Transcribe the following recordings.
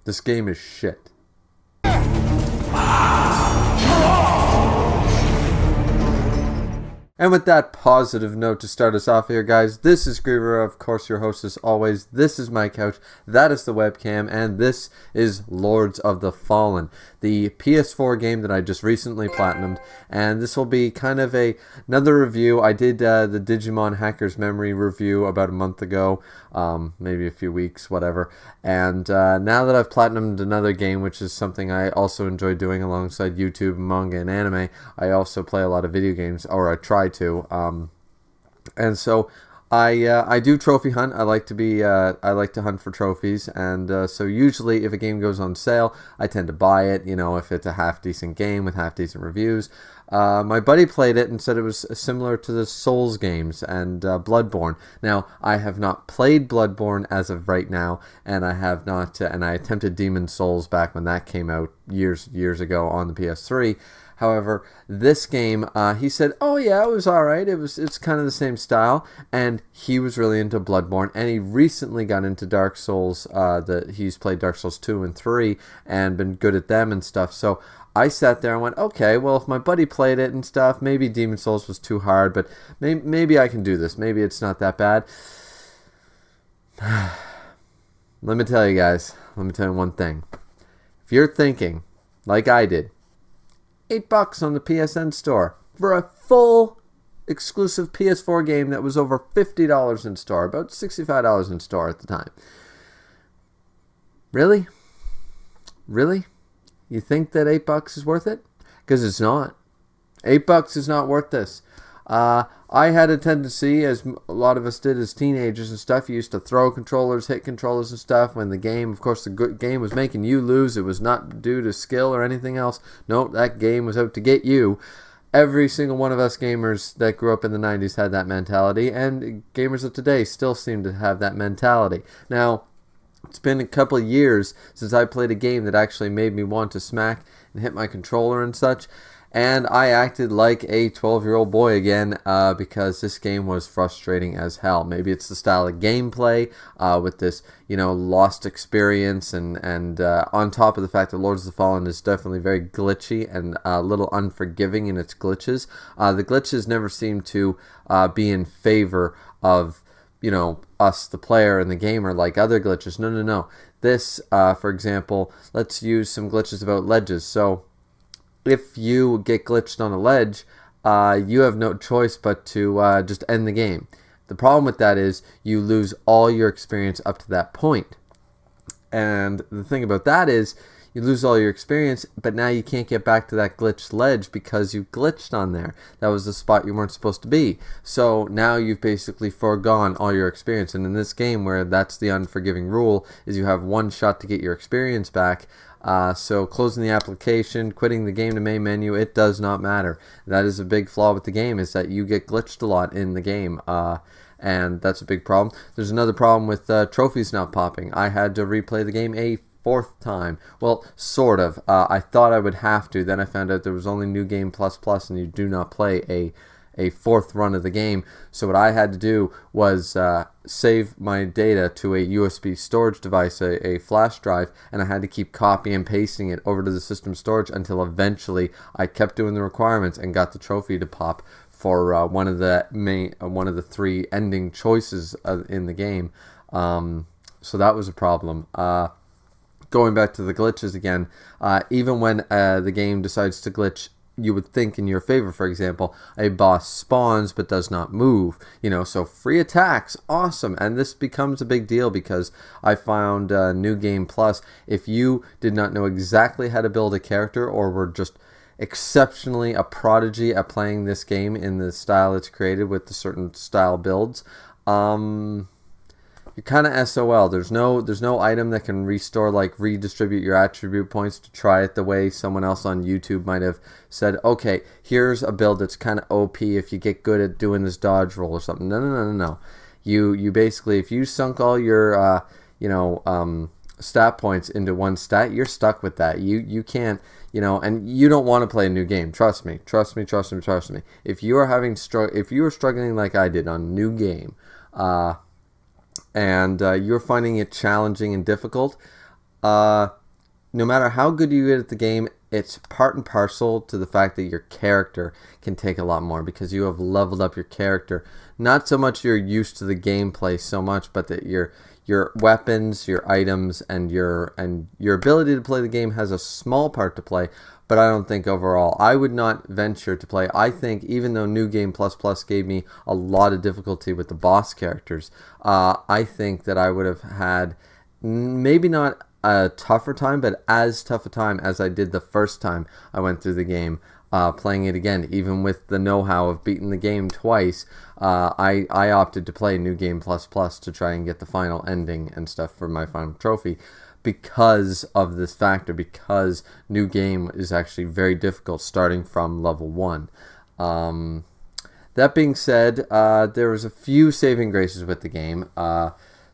This game is shit. And with that positive note to start us off here, guys, this is Griever, of course, your host as always. This is my couch, that is the webcam, and this is Lords of the Fallen, the PS4 game that I just recently platinumed. And this will be kind of another review. I did the Digimon Hacker's Memory review about a month ago, maybe a few weeks, whatever. And now that I've platinumed another game, which is something I also enjoy doing alongside YouTube, manga, and anime, I also play a lot of video games, or I try to, and so I do trophy hunt. I like to hunt for trophies, and so usually if a game goes on sale, I tend to buy it, if it's a half decent game with half decent reviews. My buddy played it and said it was similar to the Souls games and Bloodborne. Now, I have not played Bloodborne as of right now, and I have not, and I attempted Demon Souls back when that came out years ago on the PS3. However, this game, he said, oh yeah, it was alright, it's kind of the same style, and he was really into Bloodborne, and he recently got into Dark Souls. He's played Dark Souls 2 and 3, and been good at them and stuff, so I sat there and went, okay, well, if my buddy played it and stuff, maybe Demon Souls was too hard, but maybe I can do this, maybe it's not that bad. Let me tell you guys, one thing. If you're thinking, like I did, $8 on the PSN store for a full exclusive PS4 game that was over $50 in store, about $65 in store at the time. Really? You think that $8 is worth it? Because it's not. $8 is not worth this. I had a tendency, as a lot of us did as teenagers and stuff, you used to throw controllers, hit controllers and stuff when the game, of course, the game was making you lose. It was not due to skill or anything else. No, that game was out to get you. Every single one of us gamers that grew up in the 90s had that mentality, and gamers of today still seem to have that mentality. Now, it's been a couple of years since I played a game that actually made me want to smack and hit my controller and such. And I acted like a 12-year-old boy again because this game was frustrating as hell. Maybe it's the style of gameplay with this, lost experience, and on top of the fact that Lords of the Fallen is definitely very glitchy and a little unforgiving in its glitches. The glitches never seem to be in favor of, us, the player and the gamer, like other glitches. No. This, for example, let's use some glitches about ledges. So if you get glitched on a ledge, you have no choice but to just end the game. The problem with that is you lose all your experience up to that point. And the thing about that is you lose all your experience, but now you can't get back to that glitched ledge because you glitched on there. That was the spot you weren't supposed to be. So now you've basically foregone all your experience. And in this game, where that's the unforgiving rule, is you have one shot to get your experience back. So closing the application, quitting the game to main menu, it does not matter. That is a big flaw with the game, is that you get glitched a lot in the game. And that's a big problem. There's another problem with trophies not popping. I had to replay the game a fourth time. Well, sort of. I thought I would have to. Then I found out there was only New Game Plus Plus, and you do not play a fourth run of the game. So what I had to do was save my data to a USB storage device, a flash drive, and I had to keep copying and pasting it over to the system storage until eventually I kept doing the requirements and got the trophy to pop for one of the three ending choices in the game. So that was a problem. Going back to the glitches again, even when the game decides to glitch, you would think in your favor, for example, a boss spawns but does not move, so free attacks, awesome. And this becomes a big deal because I found New Game Plus, if you did not know exactly how to build a character or were just exceptionally a prodigy at playing this game in the style it's created with the certain style builds, you're kind of SOL. There's no item that can redistribute your attribute points to try it the way someone else on YouTube might have said, okay, here's a build that's kind of OP if you get good at doing this dodge roll or something. No. You basically, if you sunk all your stat points into one stat, you're stuck with that. You can't, and you don't want to play a new game. Trust me. If you are struggling like I did on New Game, and you're finding it challenging and difficult, no matter how good you get at the game, it's part and parcel to the fact that your character can take a lot more because you have leveled up your character. Not so much you're used to the gameplay so much, but that your weapons, your items, and your ability to play the game has a small part to play. But I don't think overall. I would not venture to play. I think even though New Game Plus Plus gave me a lot of difficulty with the boss characters, I think that I would have had maybe not a tougher time, but as tough a time as I did the first time I went through the game, playing it again. Even with the know-how of beating the game twice, I opted to play New Game Plus Plus to try and get the final ending and stuff for my final trophy because of this factor, because New Game is actually very difficult starting from level 1. That being said, there was a few saving graces with the game.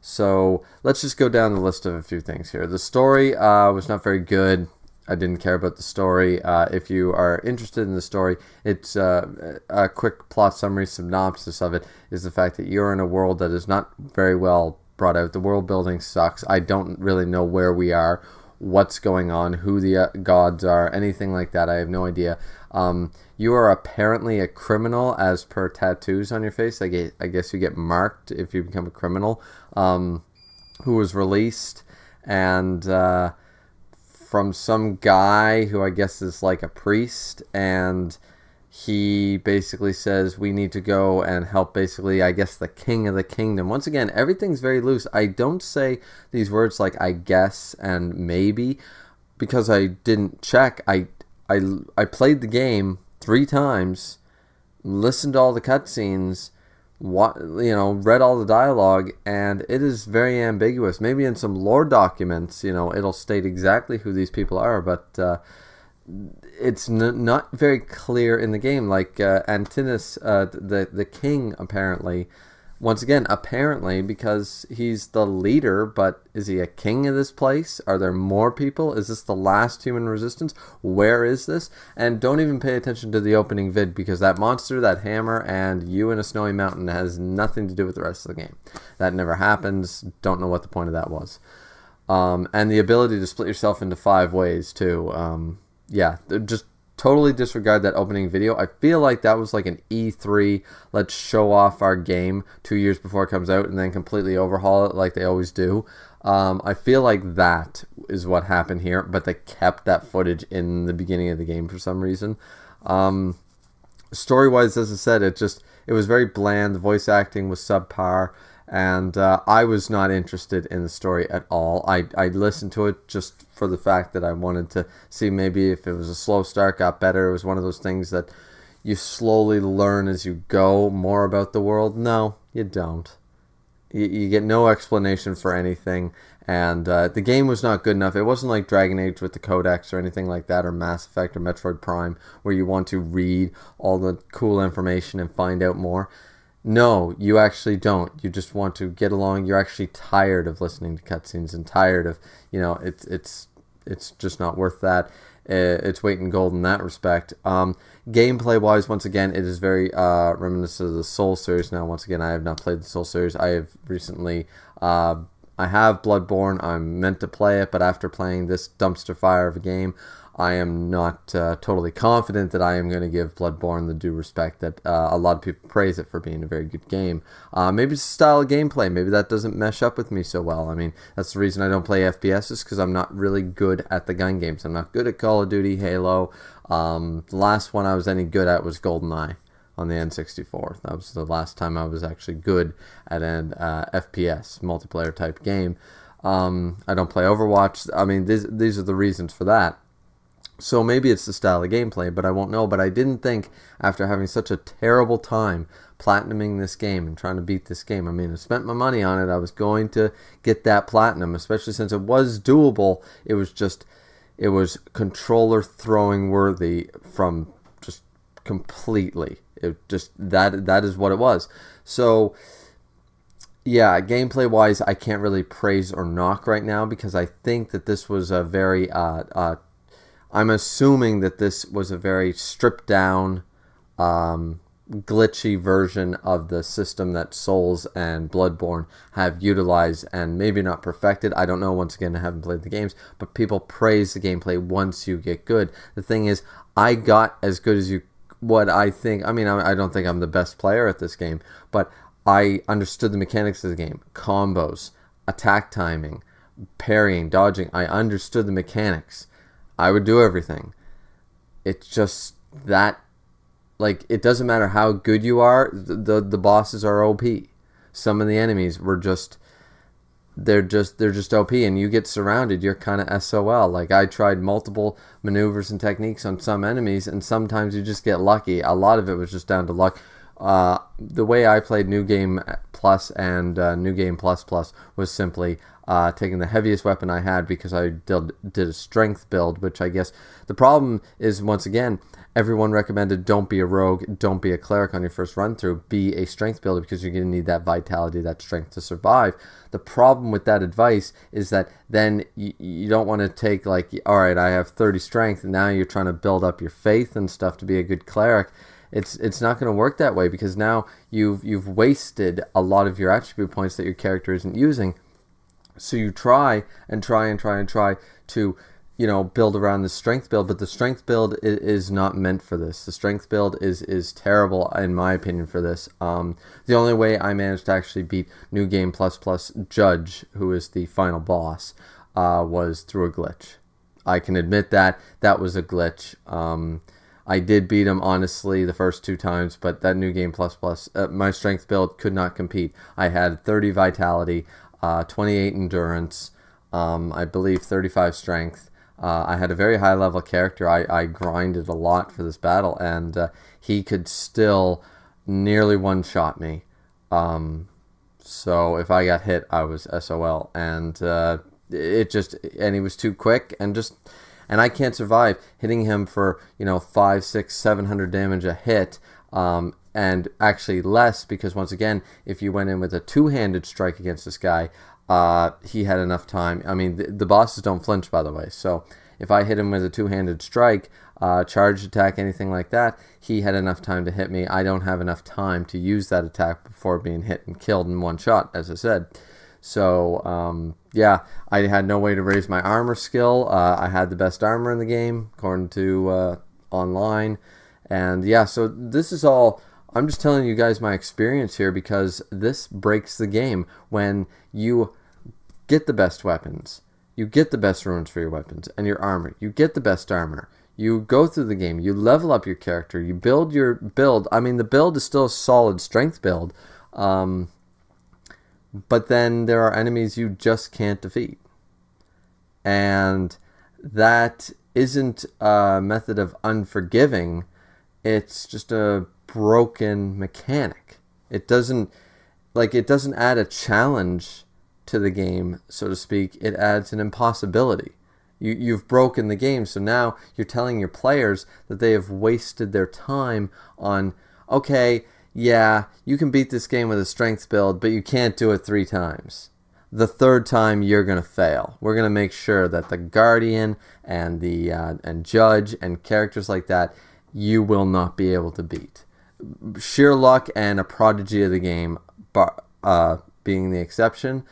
So let's just go down the list of a few things here. The story was not very good. I didn't care about the story. If you are interested in the story, it's a quick plot summary synopsis of it is the fact that you're in a world that is not very well brought out. The world building sucks. I don't really know where we are, what's going on, who the gods are, anything like that. I have no idea. You are apparently a criminal as per tattoos on your face. I guess you get marked if you become a criminal. Who was released and from some guy who I guess is like a priest, and he basically says we need to go and help basically, I guess, the king of the kingdom. Once again, everything's very loose. I don't say these words like I guess and maybe because I didn't check. I played the game 3 times, listened to all the cutscenes, read all the dialogue, and it is very ambiguous. Maybe in some lore documents, it'll state exactly who these people are, but it's not very clear in the game. Like Antinous, the king, apparently, once again, apparently, because he's the leader, but is he a king of this place? Are there more people? Is this the last human resistance? Where is this? And don't even pay attention to the opening vid, because that monster, that hammer, and you in a snowy mountain has nothing to do with the rest of the game. That never happens. Don't know what the point of that was. And the ability to split yourself into 5 ways, too. Yeah, just totally disregard that opening video. I feel like that was like an E3, let's show off our game 2 years before it comes out and then completely overhaul it like they always do. I feel like that is what happened here, but they kept that footage in the beginning of the game for some reason. Story-wise, as I said, it was very bland. The voice acting was subpar. And I was not interested in the story at all. I listened to it just for the fact that I wanted to see maybe if it was a slow start, got better. It was one of those things that you slowly learn as you go more about the world. No, you don't. You get no explanation for anything. And the game was not good enough. It wasn't like Dragon Age with the Codex or anything like that, or Mass Effect or Metroid Prime, where you want to read all the cool information and find out more. No, you actually don't. You just want to get along. You're actually tired of listening to cutscenes and tired of, it's just not worth that. It's weight in gold in that respect. Gameplay-wise, once again, it is very reminiscent of the Soul series. Now, once again, I have not played the Soul series. I have recently, I have Bloodborne. I'm meant to play it, but after playing this dumpster fire of a game, I am not totally confident that I am going to give Bloodborne the due respect that a lot of people praise it for being a very good game. Maybe it's the style of gameplay. Maybe that doesn't mesh up with me so well. I mean, that's the reason I don't play FPSs, because I'm not really good at the gun games. I'm not good at Call of Duty, Halo. The last one I was any good at was GoldenEye on the N64. That was the last time I was actually good at an FPS, multiplayer type game. I don't play Overwatch. I mean, these are the reasons for that. So maybe it's the style of gameplay, but I won't know. But I didn't think, after having such a terrible time platinuming this game and trying to beat this game, I mean, I spent my money on it. I was going to get that platinum, especially since it was doable. It was controller throwing worthy from just completely. That is what it was. So yeah, gameplay wise, I can't really praise or knock right now, because I think that this was a very I'm assuming that this was a very stripped down glitchy version of the system that Souls and Bloodborne have utilized and maybe not perfected. I don't know. Once again, I haven't played the games, but people praise the gameplay once you get good. The thing is, I got as good as you. What I think, I mean, I don't think I'm the best player at this game, but I understood the mechanics of the game, combos, attack timing, parrying, dodging. I understood the mechanics. I would do everything. It's just that, like, it doesn't matter how good you are, the bosses are OP. Some of the enemies were just they're just OP, and you get surrounded, you're kind of SOL. Like, I tried multiple maneuvers and techniques on some enemies, and sometimes you just get lucky. A lot of it was just down to luck. The way I played New Game Plus and New Game Plus Plus was simply taking the heaviest weapon I had, because I did a strength build, which I guess the problem is, once again, everyone recommended don't be a rogue, don't be a cleric on your first run through, be a strength builder, because you're going to need that vitality, that strength to survive. The problem with that advice is that then you don't want to take, like, all right, I have 30 strength, and now you're trying to build up your faith and stuff to be a good cleric. It's not going to work that way, because now you've wasted a lot of your attribute points that your character isn't using. So you try to, build around the strength build, but the strength build is not meant for this. The strength build is terrible, in my opinion, for this. The only way I managed to actually beat New Game Plus Plus Judge, who is the final boss, was through a glitch. I can admit that was a glitch. I did beat him, honestly, the first 2 times, but that New Game Plus Plus, my strength build could not compete. I had 30 vitality, 28 endurance, I believe 35 strength. I had a very high level character. I grinded a lot for this battle, and he could still nearly one-shot me. So if I got hit, I was SOL, and he was too quick, and I can't survive hitting him for 500, 600, 700 damage a hit. And actually less, because once again, if you went in with a two-handed strike against this guy, he had enough time. I mean, the bosses don't flinch, by the way. So if I hit him with a two-handed strike, charge attack, anything like that, he had enough time to hit me. I don't have enough time to use that attack before being hit and killed in one shot, as I said. So, yeah, I had no way to raise my armor skill. I had the best armor in the game, according to online. And yeah, so this is all... I'm just telling you guys my experience here, because this breaks the game. When you get the best weapons, you get the best runes for your weapons and your armor, you get the best armor, you go through the game, you level up your character, you build your build. I mean, the build is still a solid strength build, but then there are enemies you just can't defeat. And that isn't a method of unforgiving. It's just a broken mechanic. It doesn't add a challenge to the game, so to speak. It adds an impossibility. You've broken the game, so now you're telling your players that they have wasted their time on, okay, yeah, you can beat this game with a strength build, but you can't do it 3 times. The 3rd time, you're going to fail. We're going to make sure that the Guardian and the and Judge and characters like that, you will not be able to beat. Sheer luck and a prodigy of the game being the exception.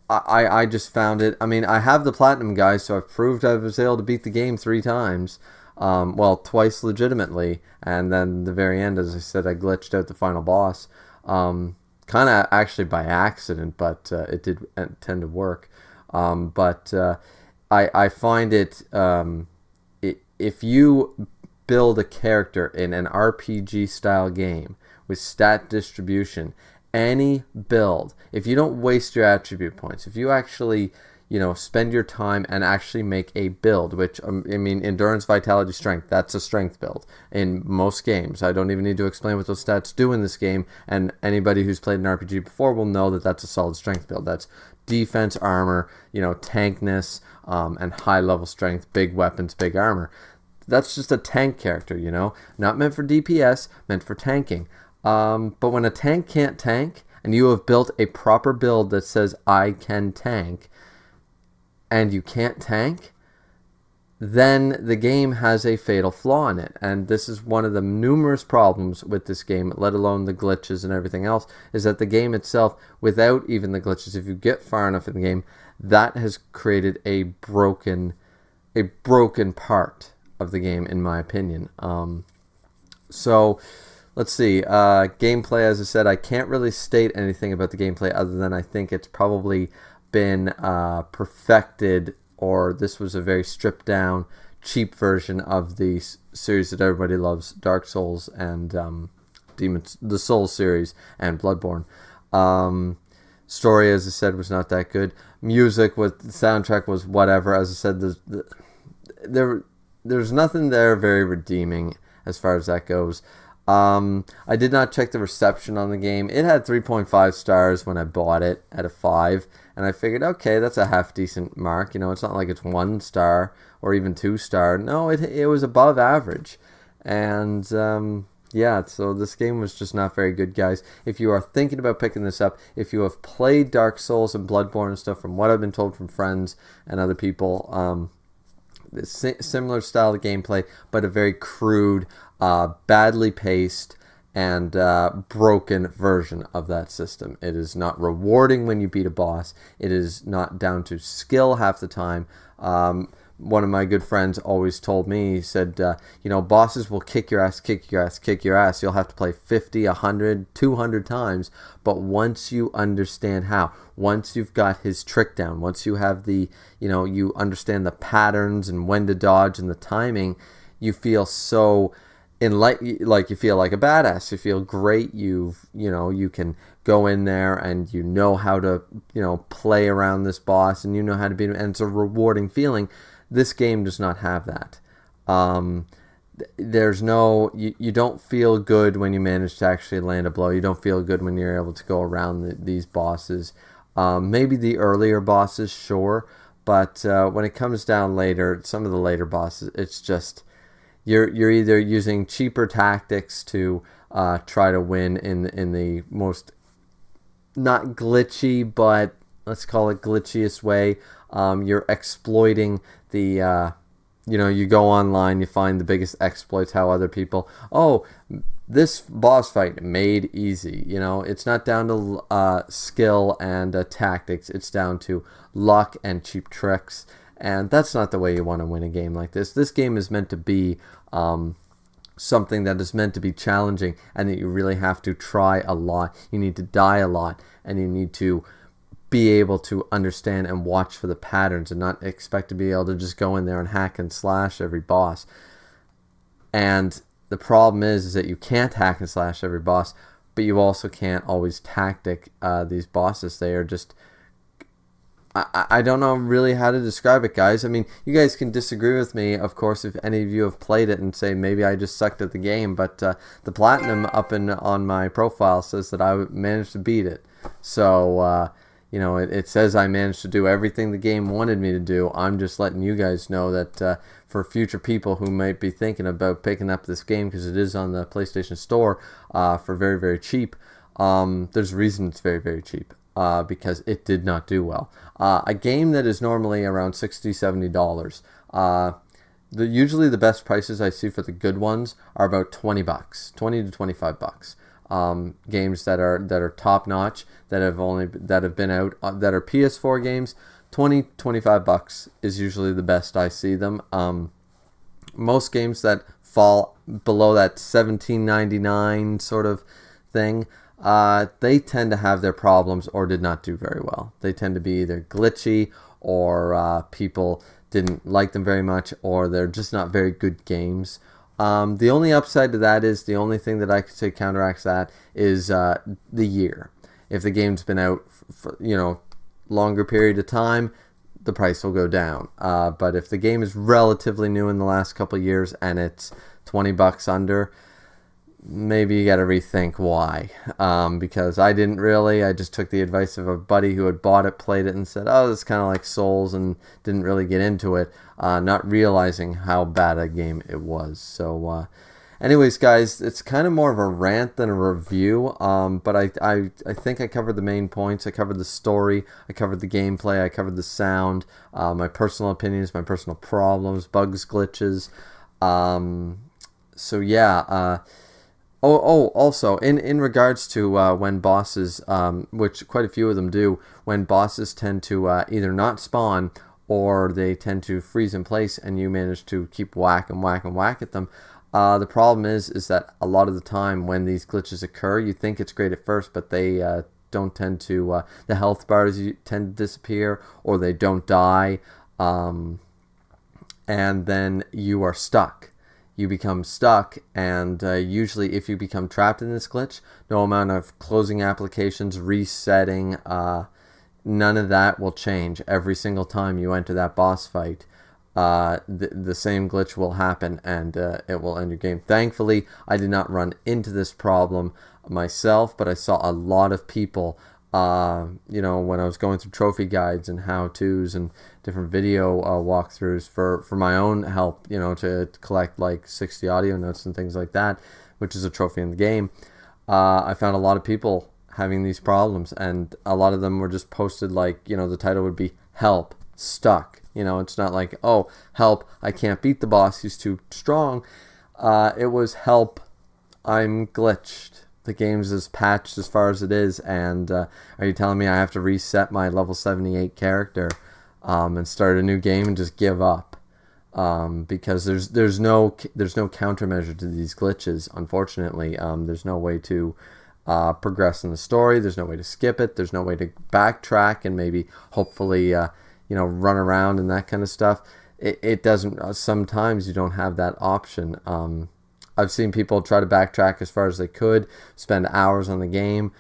I just found it... I mean, I have the Platinum guys, so I've proved I was able to beat the game 3 times. Well, twice legitimately, and then the very end, as I said, I glitched out the final boss. Kind of actually by accident, but it did tend to work. But I find it... if you build a character in an RPG style game with stat distribution, any build, if you don't waste your attribute points, if you actually spend your time and actually make a build, which I mean, endurance, vitality, strength, that's a strength build in most games. I don't even need to explain what those stats do in this game, and anybody who's played an RPG before will know that that's a solid strength build. That's defense, armor, tankness, and high level strength, big weapons, big armor. That's just a tank character, not meant for DPS, meant for tanking. But when a tank can't tank, and you have built a proper build that says, I can tank, and you can't tank, then the game has a fatal flaw in it. And this is one of the numerous problems with this game, let alone the glitches and everything else, is that the game itself, without even the glitches, if you get far enough in the game, that has created a broken part of the game, in my opinion. So let's see. Gameplay, as I said, I can't really state anything about the gameplay other than I think it's probably been perfected, or this was a very stripped down, cheap version of the series that everybody loves, Dark Souls and the Souls series and Bloodborne. Story, as I said, was not that good. Music, with the soundtrack, was whatever. As I said, there's nothing there very redeeming as far as that goes. I did not check the reception on the game. It had 3.5 stars when I bought it at a 5, and I figured, okay, that's a half decent mark. You know, it's not like it's 1 star or even 2 star. No, it was above average, and yeah, so this game was just not very good, guys. If you are thinking about picking this up, if you have played Dark Souls and Bloodborne and stuff, from what I've been told from friends and other people, similar style of gameplay, but a very crude, badly paced, and broken version of that system. It is not rewarding when you beat a boss. It is not down to skill half the time. One of my good friends always told me, he said, bosses will kick your ass, kick your ass, kick your ass. You'll have to play 50, 100, 200 times. But once you understand how, once you've got his trick down, once you have you understand the patterns and when to dodge and the timing, you feel so like you feel like a badass. You feel great. You can go in there and you know how to play around this boss, and you know how to beat him, and it's a rewarding feeling. This game does not have that. There's no you don't feel good when you manage to actually land a blow. You don't feel good when you're able to go around these bosses. Maybe the earlier bosses, sure, but when it comes down later, some of the later bosses, it's just you're either using cheaper tactics to try to win in the most not glitchy, but let's call it glitchiest way. You're exploiting the you go online, you find the biggest exploits, how other people, this boss fight made easy. It's not down to skill and tactics. It's down to luck and cheap tricks. And that's not the way you want to win a game like this. This game is meant to be something that is meant to be challenging, and that you really have to try a lot. You need to die a lot, and you need to be able to understand and watch for the patterns, and not expect to be able to just go in there and hack and slash every boss. And the problem is that you can't hack and slash every boss, but you also can't always tactic these bosses. They are just... I don't know really how to describe it, guys. I mean, you guys can disagree with me, of course, if any of you have played it and say maybe I just sucked at the game, but the platinum up on my profile says that I managed to beat it. So, it says I managed to do everything the game wanted me to do. I'm just letting you guys know that for future people who might be thinking about picking up this game, because it is on the PlayStation Store for very, very cheap, there's a reason it's very, very cheap. Because it did not do well. A game that is normally around $60, $70. Usually the best prices I see for the good ones are about $20, $20 to $25. Games that are top notch, that have been out, that are PS4 games, $20, $25 is usually the best I see them. Most games that fall below that $17.99 sort of thing, they tend to have their problems or did not do very well. They tend to be either glitchy, or people didn't like them very much, or they're just not very good games. The only upside to that is, the only thing that I could say counteracts that is the year. If the game's been out for longer period of time, the price will go down. But if the game is relatively new in the last couple of years and it's $20 under, maybe you got to rethink why. Because I didn't really. I just took the advice of a buddy who had bought it, played it, and said, "Oh, it's kind of like Souls," and didn't really get into it, not realizing how bad a game it was. So, Anyways, guys, it's kind of more of a rant than a review, but I think I covered the main points. I covered the story, I covered the gameplay, I covered the sound, my personal opinions, my personal problems, bugs, glitches. So yeah. Also, in regards to when bosses, which quite a few of them do, when bosses tend to either not spawn or they tend to freeze in place, and you manage to keep whack and whack and whack at them. The problem is that a lot of the time when these glitches occur, you think it's great at first, but they don't tend to, the health bars tend to disappear, or they don't die, and then you are stuck. You become stuck, and usually if you become trapped in this glitch, no amount of closing applications, resetting, none of that will change. Every single time you enter that boss fight, the same glitch will happen, and it will end your game. Thankfully, I did not run into this problem myself, but I saw a lot of people, when I was going through trophy guides and how-tos and different video walkthroughs for my own help, to collect like 60 audio notes and things like that, which is a trophy in the game. I found a lot of people having these problems, and a lot of them were just posted like, the title would be "Help, Stuck." It's not like, oh, help, I can't beat the boss, he's too strong. It was, help, I'm glitched. The game's as patched as far as it is, and are you telling me I have to reset my level 78 character and start a new game and just give up? Because there's no countermeasure to these glitches, unfortunately. There's no way to progress in the story. There's no way to skip it. There's no way to backtrack and maybe hopefully run around and that kind of stuff. It doesn't, sometimes you don't have that option. I've seen people try to backtrack as far as they could, spend hours on the game,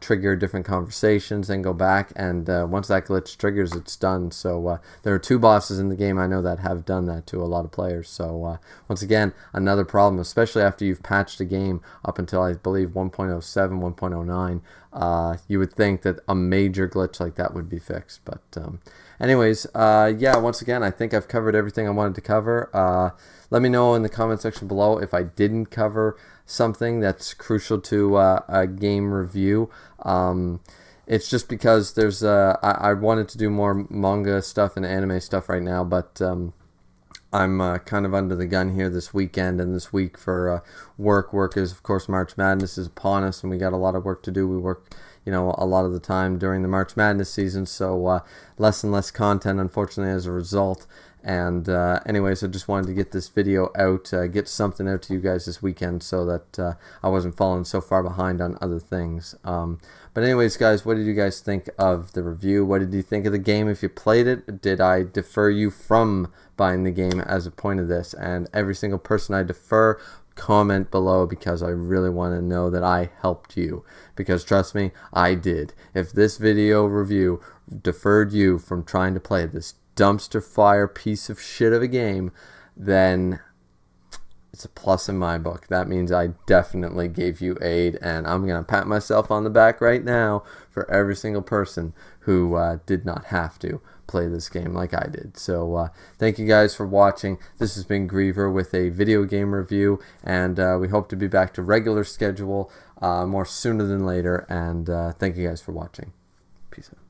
trigger different conversations, then go back, and once that glitch triggers, it's done. So there are 2 bosses in the game I know that have done that to a lot of players. So once again, another problem, especially after you've patched a game up until, I believe, 1.07, 1.09. You would think that a major glitch like that would be fixed. But anyways, yeah, once again, I think I've covered everything I wanted to cover. Let me know in the comment section below if I didn't cover something that's crucial to a game review. It's just because there's I wanted to do more manga stuff and anime stuff right now, but I'm kind of under the gun here this weekend and this week for work. Work is, of course, March Madness is upon us, and we got a lot of work to do. We work, a lot of the time during the March Madness season, so less and less content, unfortunately, as a result. And anyways, I just wanted to get this video out, get something out to you guys this weekend so that I wasn't falling so far behind on other things. But anyways, guys, what did you guys think of the review? What did you think of the game if you played it? Did I defer you from buying the game as a point of this? And every single person I defer, comment below, because I really want to know that I helped you. Because trust me, I did. If this video review deferred you from trying to play this dumpster fire piece of shit of a game, then it's a plus in my book. That means I definitely gave you aid, and I'm going to pat myself on the back right now for every single person who did not have to play this game like I did. So thank you guys for watching. This has been Griever with a video game review, and we hope to be back to regular schedule more sooner than later, and thank you guys for watching. Peace out.